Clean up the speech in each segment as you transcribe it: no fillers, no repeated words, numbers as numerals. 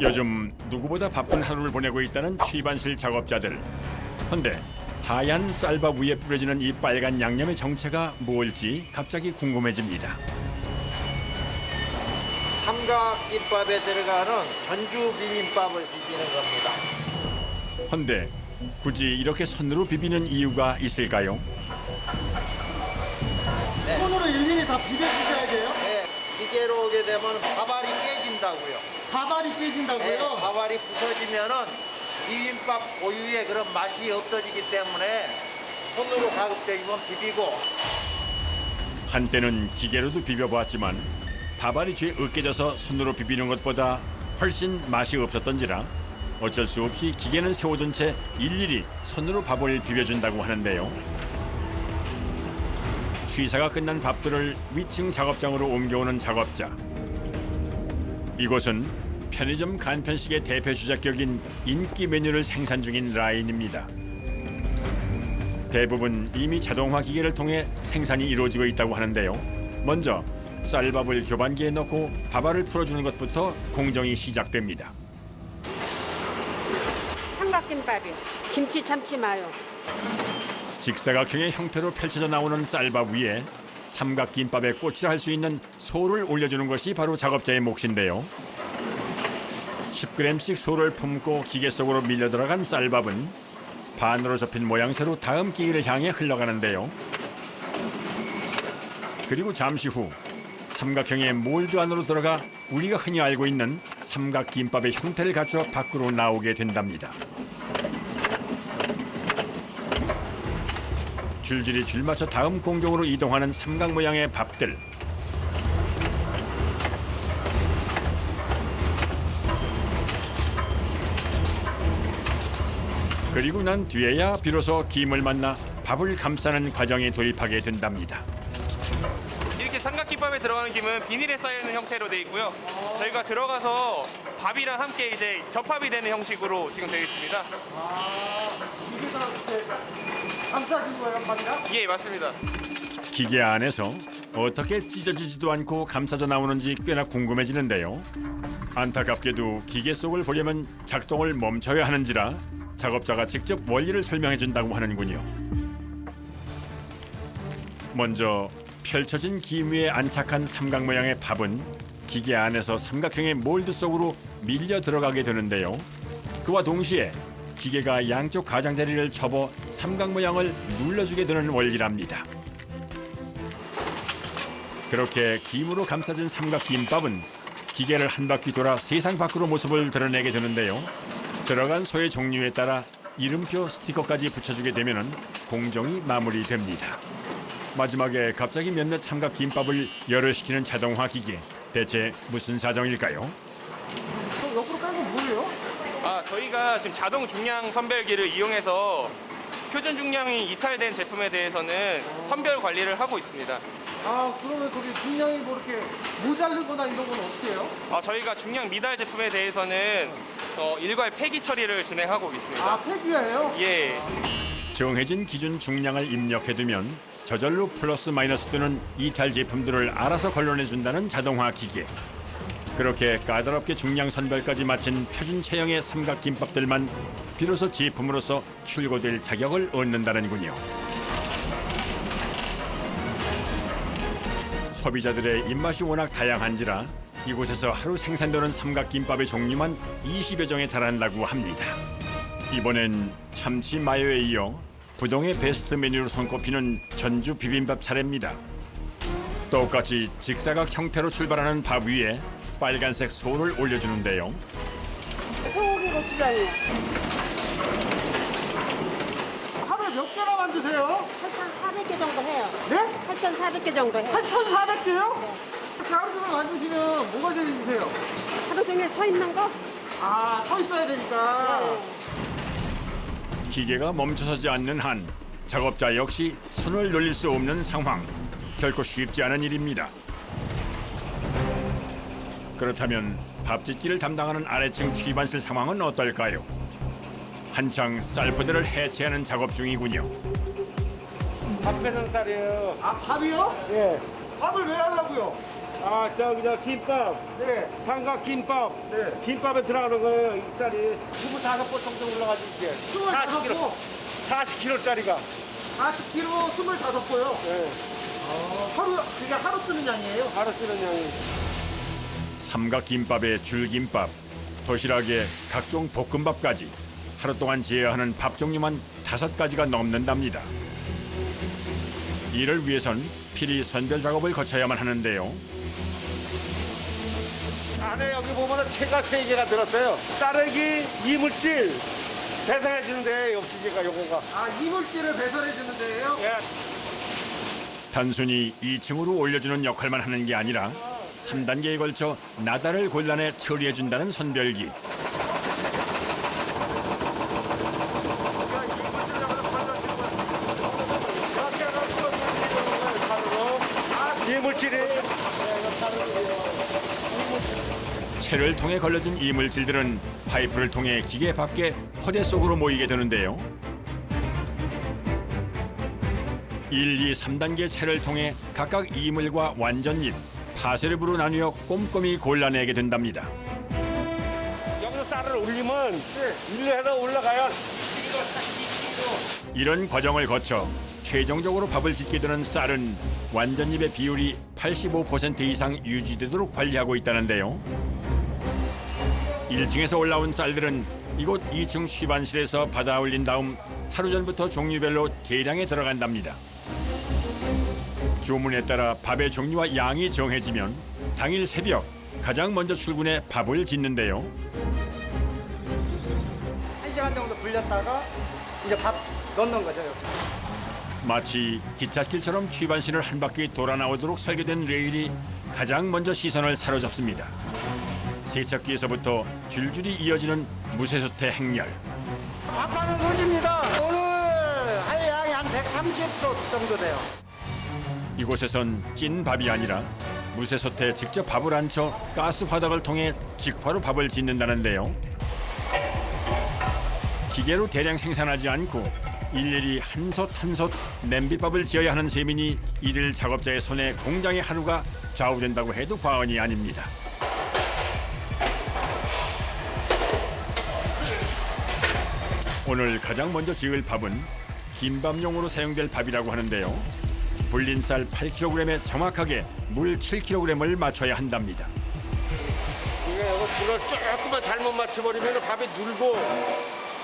요즘 누구보다 바쁜 하루를 보내고 있다는 취반실 작업자들. 헌데 하얀 쌀밥 위에 뿌려지는 이 빨간 양념의 정체가 뭘지 갑자기 궁금해집니다. 삼각김밥에 들어가는 전주 비빔밥을 비비는 겁니다. 헌데 굳이 이렇게 손으로 비비는 이유가 있을까요? 손으로 일일이 다 비벼주셔야 돼요? 네, 기계로 오게 되면 밥알이 깨진다고요. 가발이 깨진다고요? 네, 밥알이 부서지면은 비빔밥 고유의 그런 맛이 없어지기 때문에 손으로 가급적이면 비비고. 한때는 기계로도 비벼보았지만 밥알이 뒤에 으깨져서 손으로 비비는 것보다 훨씬 맛이 없었던지라 어쩔 수 없이 기계는 세워둔 채 일일이 손으로 밥을 비벼준다고 하는데요. 취사가 끝난 밥들을 위층 작업장으로 옮겨오는 작업자. 이곳은 편의점 간편식의 대표 주자격인 인기 메뉴를 생산 중인 라인입니다. 대부분 이미 자동화 기계를 통해 생산이 이루어지고 있다고 하는데요. 먼저 쌀밥을 교반기에 넣고 밥알을 풀어주는 것부터 공정이 시작됩니다. 삼각김밥이요. 김치 참치 마요. 직사각형의 형태로 펼쳐져 나오는 쌀밥 위에 삼각김밥의 꽃이라 할 수 있는 소를 올려주는 것이 바로 작업자의 몫인데요. 10g씩 소를 품고 기계 속으로 밀려 들어간 쌀밥은 반으로 접힌 모양새로 다음 기계를 향해 흘러가는데요. 그리고 잠시 후 삼각형의 몰드 안으로 들어가 우리가 흔히 알고 있는 삼각김밥의 형태를 갖춰 밖으로 나오게 된답니다. 줄줄이 줄 맞춰 다음 공정으로 이동하는 삼각 모양의 밥들. 그리고 난 뒤에야 비로소 김을 만나 밥을 감싸는 과정에 돌입하게 된답니다. 이렇게 삼각김밥에 들어가는 김은 비닐에 쌓여있는 형태로 되어 있고요. 저희가 들어가서 밥이랑 함께 이제 접합이 되는 형식으로 지금 되어 있습니다. 이게 다 이렇게 감싸진 거예요, 밥이랑? 예, 맞습니다. 기계 안에서 어떻게 찢어지지도 않고 감싸져 나오는지 꽤나 궁금해지는데요. 안타깝게도 기계 속을 보려면 작동을 멈춰야 하는지라 작업자가 직접 원리를 설명해 준다고 하는군요. 먼저 펼쳐진 김 위에 안착한 삼각 모양의 밥은 기계 안에서 삼각형의 몰드 속으로 밀려 들어가게 되는데요. 그와 동시에 기계가 양쪽 가장자리를 접어 삼각 모양을 눌러주게 되는 원리랍니다. 그렇게 김으로 감싸진 삼각김밥은 기계를 한 바퀴 돌아 세상 밖으로 모습을 드러내게 되는데요. 들어간 소의 종류에 따라 이름표 스티커까지 붙여주게 되면 공정이 마무리됩니다. 마지막에 갑자기 몇몇 삼각김밥을 열어시키는 자동화 기계. 대체 무슨 사정일까요? 옆으로 깐 건 뭐예요? 저희가 지금 자동 중량 선별기를 이용해서 표준 중량이 이탈된 제품에 대해서는 선별 관리를 하고 있습니다. 그러면 거기 중량이 뭐 이렇게 모자르거나 이런 건 어떻게 해요? 저희가 중량 미달 제품에 대해서는 일괄 폐기 처리를 진행하고 있습니다. 폐기예요? 예. 정해진 기준 중량을 입력해두면 저절로 플러스 마이너스 뜨는 이탈 제품들을 알아서 걸러내준다는 자동화 기계. 그렇게 까다롭게 중량 선별까지 마친 표준 체형의 삼각김밥들만 비로소 제품으로서 출고될 자격을 얻는다는군요. 소비자들의 입맛이 워낙 다양한지라 이곳에서 하루 생산되는 삼각김밥의 종류만 20여 종에 달한다고 합니다. 이번엔 참치 마요에 이어 부동의 베스트 메뉴로 손꼽히는 전주 비빔밥 차례입니다. 똑같이 직사각 형태로 출발하는 밥 위에 빨간색 소를 올려주는데요. 소고기 고추장이요. 하루에 몇 개나 만드세요? 8,400개 정도 해요. 네? 8,400개 정도 해요. 8,400개요? 네. 이렇게 하루 종일 만드시면 뭐가 제일 힘드세요? 하루 종일 서 있는 거? 서 있어야 되니까. 네. 기계가 멈춰서지 않는 한 작업자 역시 손을 놀릴 수 없는 상황. 결코 쉽지 않은 일입니다. 그렇다면 밥짓기를 담당하는 아래층 취반실 상황은 어떨까요? 한창 쌀포대를 해체하는 작업 중이군요. 밥 배는 쌀이에요. 밥이요? 예. 밥을 왜 하려고요? 아, 저 김밥. 네. 삼각김밥. 네. 김밥에 들어가는 거예요, 이 쌀이. 25번 정도 올라가지, 이게. 25보, 40kg짜리가. 40kg 25보요. 네. 그게 하루 쓰는 양이에요? 바로 쓰는 양이. 삼각김밥에 줄김밥, 도시락에 각종 볶음밥까지 하루 동안 제어하는 밥 종류만 5가지가 넘는답니다. 이를 위해선 필히 선별 작업을 거쳐야만 하는데요. 안에 여기 보면은 채가 3개가 들었어요. 쌀기, 이물질 배송해 주는데 역시제가 요거가. 아, 이물질을 배설해 주는 데예요? 예. 단순히 2층으로 올려주는 역할만 하는 게 아니라 3단계에 걸쳐 나달을 골라내 처리해준다는 선별기. 이물질이. 채를 통해 걸러진 이물질들은 파이프를 통해 기계 밖에 포대 속으로 모이게 되는데요. 1, 2, 3단계 채를 통해 각각 이물과 완전잎, 파쇄류로 나뉘어 꼼꼼히 골라내게 된답니다. 여기서 쌀을 올리면 일로 해서 올라가야. 이런 과정을 거쳐 최종적으로 밥을 짓게 되는 쌀은 완전잎의 비율이 85% 이상 유지되도록 관리하고 있다는데요. 1층에서 올라온 쌀들은 이곳 2층 쉬반실에서 받아 올린 다음 하루 전부터 종류별로 계량에 들어간답니다. 주문에 따라 밥의 종류와 양이 정해지면 당일 새벽 가장 먼저 출근해 밥을 짓는데요. 1시간 정도 불렸다가 이제 밥 넣는 거죠. 여기. 마치 기찻길처럼 취반실을 한 바퀴 돌아 나오도록 설계된 레일이 가장 먼저 시선을 사로잡습니다. 세척기에서부터 줄줄이 이어지는 무쇠솥의 행렬. 밥하는 손입니다. 오늘 할 양이 한 130도 정도 돼요. 이곳에선 찐 밥이 아니라 무쇠솥에 직접 밥을 안쳐 가스 화덕을 통해 직화로 밥을 짓는다는데요. 기계로 대량 생산하지 않고 일일이 한 솥 한 솥 냄비밥을 지어야 하는 셈이니 이들 작업자의 손에 공장의 하루가 좌우된다고 해도 과언이 아닙니다. 오늘 가장 먼저 지을 밥은 김밥용으로 사용될 밥이라고 하는데요. 불린 쌀 8kg에 정확하게 물 7kg을 맞춰야 한답니다. 이게 이거 불을 조금만 잘못 맞춰버리면 밥이 눌고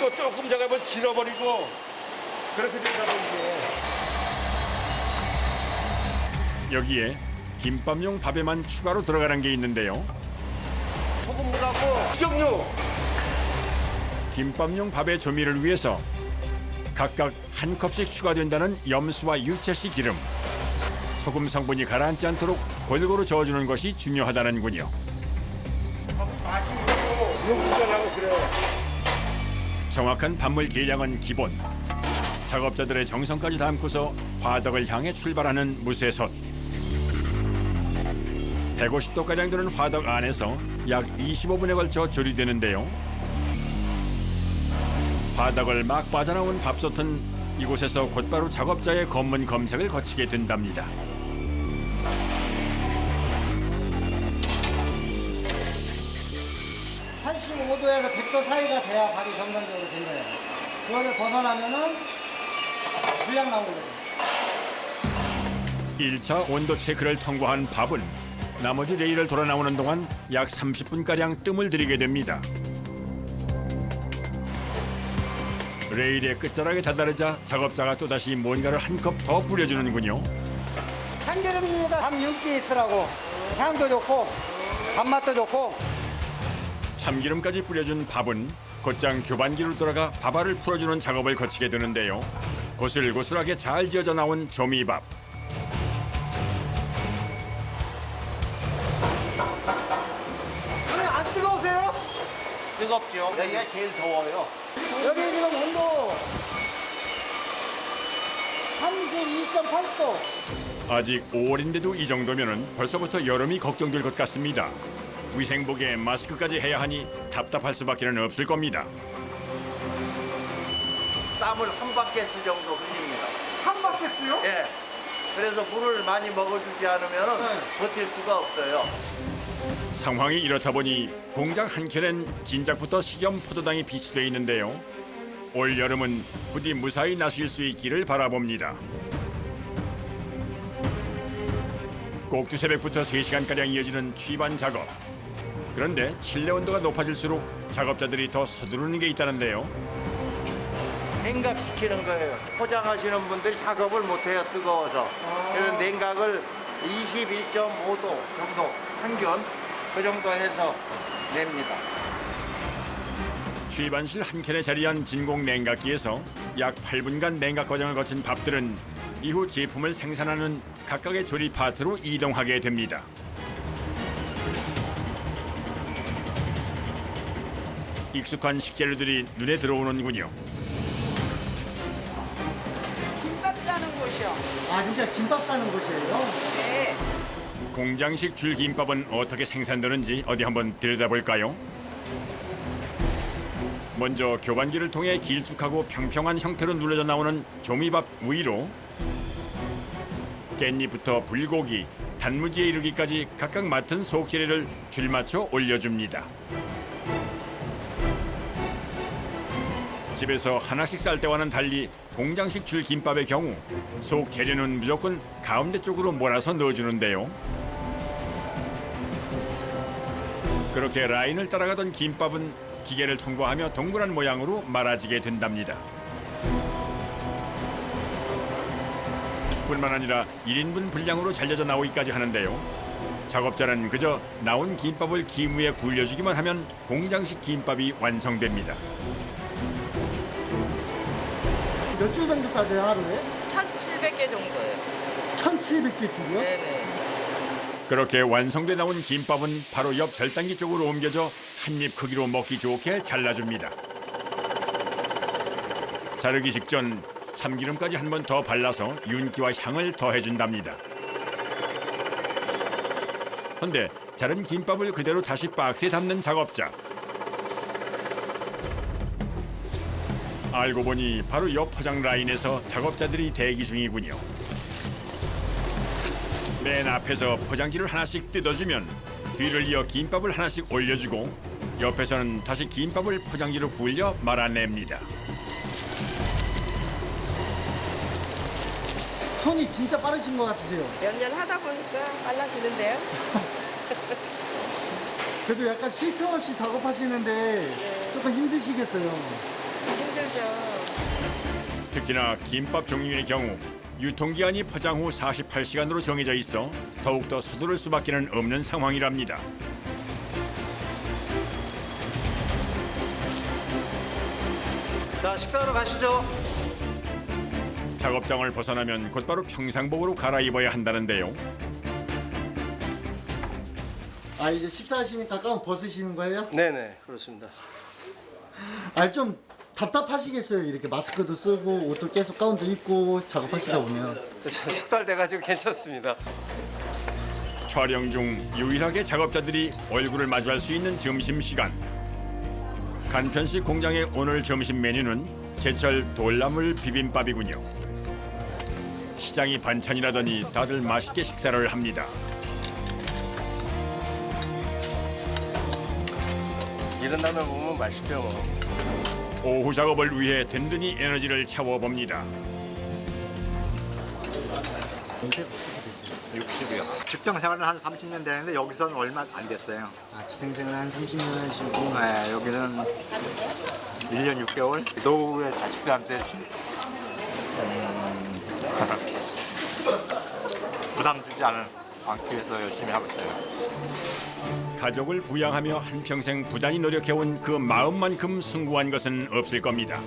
또 조금 작업을 질어버리고 그렇게 된다고 이게. 여기에 김밥용 밥에만 추가로 들어가는 게 있는데요. 소금물하고 식용유. 김밥용 밥의 조미를 위해서 각각 한 컵씩 추가된다는 염수와 유채씨 기름. 소금 성분이 가라앉지 않도록 골고루 저어주는 것이 중요하다는군요. 용기전하고 그래요. 정확한 밥물 계량은 기본. 작업자들의 정성까지 담고서 화덕을 향해 출발하는 무쇠솥. 150도가량 되는 화덕 안에서 약 25분에 걸쳐 조리되는데요. 화덕을 막 빠져나온 밥솥은 이곳에서 곧바로 작업자의 검문 검색을 거치게 된답니다. 한 85도에서 100도 사이가 돼야 밥이 정상적으로 된 거예요. 그거를 벗어나면은 불량 나오는 거죠. 1차 온도 체크를 통과한 밥은 나머지 레일을 돌아 나오는 동안 약 30분가량 뜸을 들이게 됩니다. 레일의 끝자락에 다다르자 작업자가 또다시 뭔가를 한 컵 더 뿌려주는군요. 참기름입니다. 밥 윤기 있더라고. 향도 좋고 밥맛도 좋고. 참기름까지 뿌려준 밥은 곧장 교반기로 들어가 밥알을 풀어주는 작업을 거치게 되는데요. 고슬고슬하게 잘 지어져 나온 조미밥. 그래, 안 뜨거우세요? 뜨겁죠. 여기가 제일 더워요. 여기 지금 온도 32.8도. 아직 5월인데도 이 정도면은 벌써부터 여름이 걱정될 것 같습니다. 위생복에 마스크까지 해야 하니 답답할 수밖에는 없을 겁니다. 땀을 한 바켓스 정도 흘립니다. 한 바켓스요? 예. 그래서 물을 많이 먹어주지 않으면 버틸 수가 없어요. 상황이 이렇다 보니 공장 한켠엔 진작부터 식염 포도당이 비치돼 있는데요. 올 여름은 부디 무사히 나실 수 있기를 바라봅니다. 꼭두 새벽부터 3시간가량 이어지는 취반 작업. 그런데 실내 온도가 높아질수록 작업자들이 더 서두르는 게 있다는데요. 냉각시키는 거예요. 포장하시는 분들이 작업을 못해요, 뜨거워서. 그래서 냉각을 21.5도 정도 평균 그 정도 해서 냅니다. 취반실 한켠에 자리한 진공 냉각기에서 약 8분간 냉각 과정을 거친 밥들은 이후 제품을 생산하는 각각의 조리 파트로 이동하게 됩니다. 익숙한 식재료들이 눈에 들어오는군요. 김밥 싸는 곳이요. 아, 진짜 김밥 싸는 곳이에요? 네. 공장식 줄김밥은 어떻게 생산되는지 어디 한번 들여다볼까요? 먼저 교반기를 통해 길쭉하고 평평한 형태로 눌러져 나오는 조미밥 위로 깻잎부터 불고기, 단무지에 이르기까지 각각 맡은 속재료를 줄맞춰 올려줍니다. 집에서 하나씩 쌀 때와는 달리 공장식 줄김밥의 경우 속재료는 무조건 가운데 쪽으로 몰아서 넣어주는데요. 그렇게 라인을 따라가던 김밥은 기계를 통과하며 동그란 모양으로 말아지게 된답니다. 뿐만 아니라 1인분 분량으로 잘려져 나오기까지 하는데요. 작업자는 그저 나온 김밥을 김 위에 굴려주기만 하면 공장식 김밥이 완성됩니다. 몇 줄 정도 싸져요, 하루에? 1,700개 정도예요. 1,700개 줄이요? 네네. 그렇게 완성돼 나온 김밥은 바로 옆 절단기 쪽으로 옮겨져 한입 크기로 먹기 좋게 잘라줍니다. 자르기 직전 참기름까지 한 번 더 발라서 윤기와 향을 더해준답니다. 그런데 자른 김밥을 그대로 다시 박스에 담는 작업자. 알고 보니 바로 옆 포장 라인에서 작업자들이 대기 중이군요. 맨 앞에서 포장지를 하나씩 뜯어주면 뒤를 이어 김밥을 하나씩 올려주고 옆에서는 다시 김밥을 포장지로 굴려 말아냅니다. 손이 진짜 빠르신 것 같으세요. 몇 년 하다 보니까 빨라지는데요. 그래도 약간 쉴 틈 없이 작업하시는데 조금 힘드시겠어요. 힘들죠. 특히나 김밥 종류의 경우 유통기한이 포장 후 48시간으로 정해져 있어 더욱더 서두를 수밖에 없는 상황이랍니다. 자, 식사하러 가시죠. 작업장을 벗어나면 곧바로 평상복으로 갈아입어야 한다는데요. 아, 이제 식사하시니까 가운 벗으시는 거예요? 네네 그렇습니다. 아, 좀 답답하시겠어요. 이렇게 마스크도 쓰고 옷도 계속 가운도 입고 작업하시다 보면. 숙달돼가지고 괜찮습니다. 촬영 중 유일하게 작업자들이 얼굴을 마주할 수 있는 점심시간. 간편식 공장의 오늘 점심 메뉴는 제철 돌나물 비빔밥이군요. 시장이 반찬이라더니 다들 맛있게 식사를 합니다. 이런 다음에 보면 맛있죠 뭐. 오후 작업을 위해 든든히 에너지를 채워봅니다. 60이요. 직장 생활은 한 30년 되는데 여기서는 얼마 안 됐어요. 아, 직장생활 한 30년 하시고. 네, 여기는 1년 6개월. 노후에 자식들한테 부담 주지 않기 위해서 열심히 하고 있어요. 가족을 부양하며 한평생 부단히 노력해온 그 마음만큼 숭고한 것은 없을 겁니다.